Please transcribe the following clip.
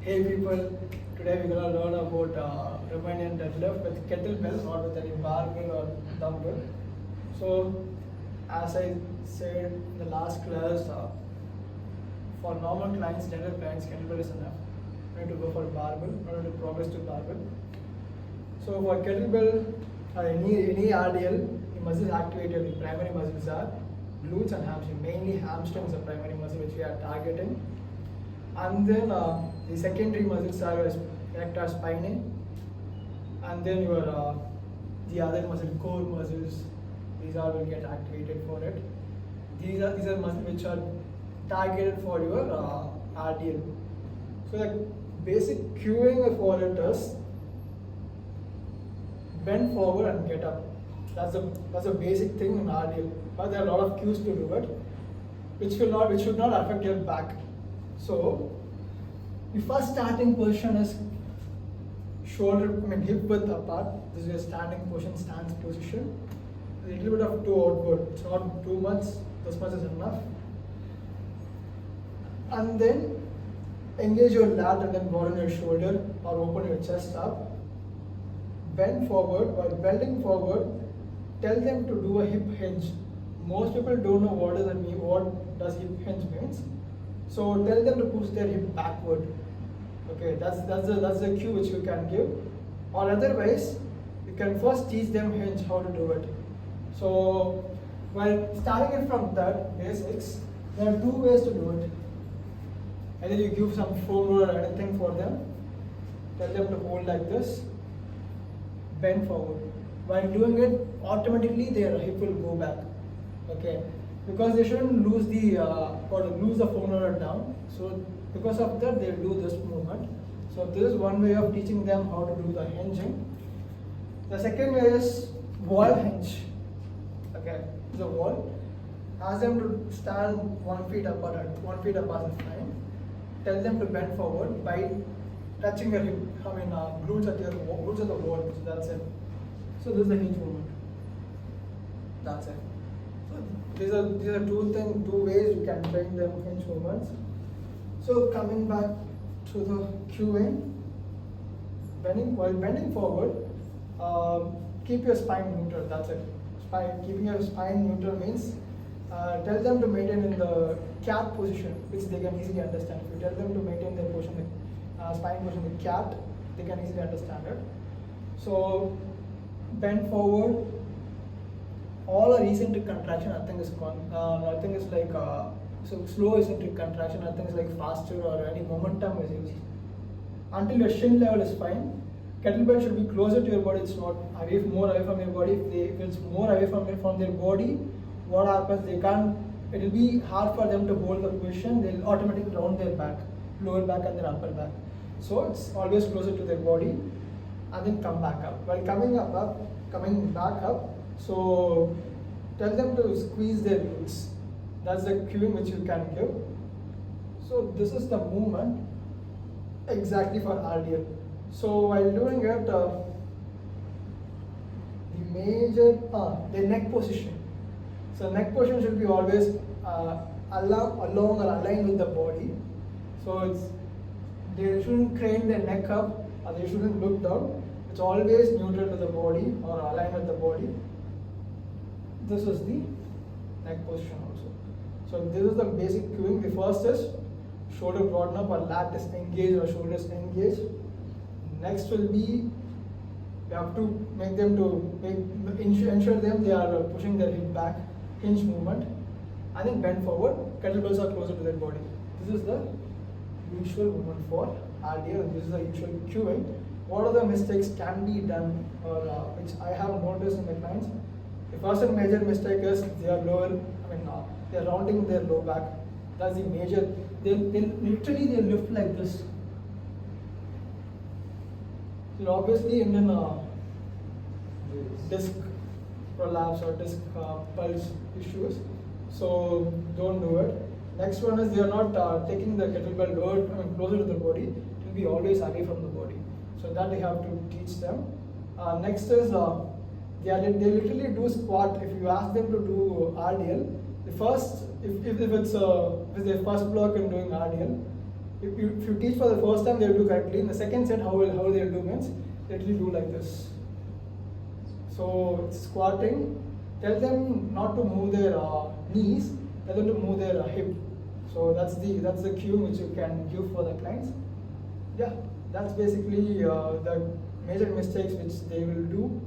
Hey people, today we're gonna learn about Romanian deadlift with kettlebell, not with any barbell or dumbbell. So, as I said in the last class, for normal clients, general clients, kettlebell is enough. You need to go for barbell, or to progress to barbell. So for kettlebell, any RDL, the muscles activated, the primary muscles are glutes and hamstring. Mainly hamstrings are primary muscle which we are targeting. And then the secondary muscles are erector spinae, and then your the other muscle, core muscles, these all will get activated for it. These are muscles which are targeted for your RDL. So the basic cueing for it is bend forward and get up. That's a basic thing in RDL. But there are a lot of cues to do it, which should not affect your back. So, the first starting position is hip width apart. This is your standing position, stance position. A little bit of toe outward. It's not too much. This much is enough. And then engage your lat and then broaden your shoulder or open your chest up. Bend forward. While bending forward, tell them to do a hip hinge. Most people don't know what does hip hinge means. So tell them to push their hip backward. Okay, that's the cue which you can give. Or otherwise, you can first teach them hinge how to do it. So while starting it from that basics, there are two ways to do it. Either you give some foam roll or anything for them. Tell them to hold like this. Bend forward. While doing it, automatically their hip will go back. Okay, because they shouldn't lose the foam roller down. So because of that, they'll do this movement. So this is one way of teaching them how to do the hinging. The second way is wall hinge. Okay, the wall. Ask them to stand 1 feet apart and 1 feet apart is fine. Tell them to bend forward by touching your hip. Glutes at the wall. So that's it. So this is the hinge movement. That's it. So these are two ways you can train them hinge movements. So coming back to the cueing, while bending forward, keep your spine neutral. That's it. Keeping your spine neutral means tell them to maintain in the cat position, which they can easily understand. If you tell them to maintain their position, spine position, the cat, they can easily understand it. So bend forward. All are eccentric contraction, nothing is like so slow eccentric contraction, nothing is like faster or any momentum is used. Until your shin level is fine. Kettlebell should be closer to your body, it's not more away from your body. If it's more away from their body, what happens, it will be hard for them to hold the position, they'll automatically round their back, lower back and their upper back. So it's always closer to their body and then come back up. While coming back up, so tell them to squeeze their glutes. That's the cueing which you can give. So this is the movement exactly for RDL. So while doing it, the neck position. So neck position should be always along or aligned with the body. So they shouldn't crane their neck up or they shouldn't look down. It's always neutral to the body or aligned with the body. This is the neck position also. So this is the basic cueing. The first is shoulder broaden up or lat is engaged or shoulders engaged. Next will be you have to ensure them they are pushing their hip back, hinge movement, and then bend forward. Kettlebells are closer to their body. This is the usual movement for RDL and this is the usual cueing. What other mistakes can be done or which I have noticed in my clients? The first and major mistake is they are rounding their low back. That's the major. They literally lift like this. So obviously, and then disc prolapse or disc pulse issues. So don't do it. Next one is they are not taking the kettlebell closer to the body. It will be always away from the body. So that we have to teach them. Next is they literally do squat. If you ask them to do RDL, if it's their first block in doing RDL, if you teach for the first time, they'll do correctly. In the second set, how they'll do means they'll do like this. So squatting, tell them not to move their knees, tell them to move their hip. So that's the cue which you can give for the clients. Yeah, that's basically the major mistakes which they will do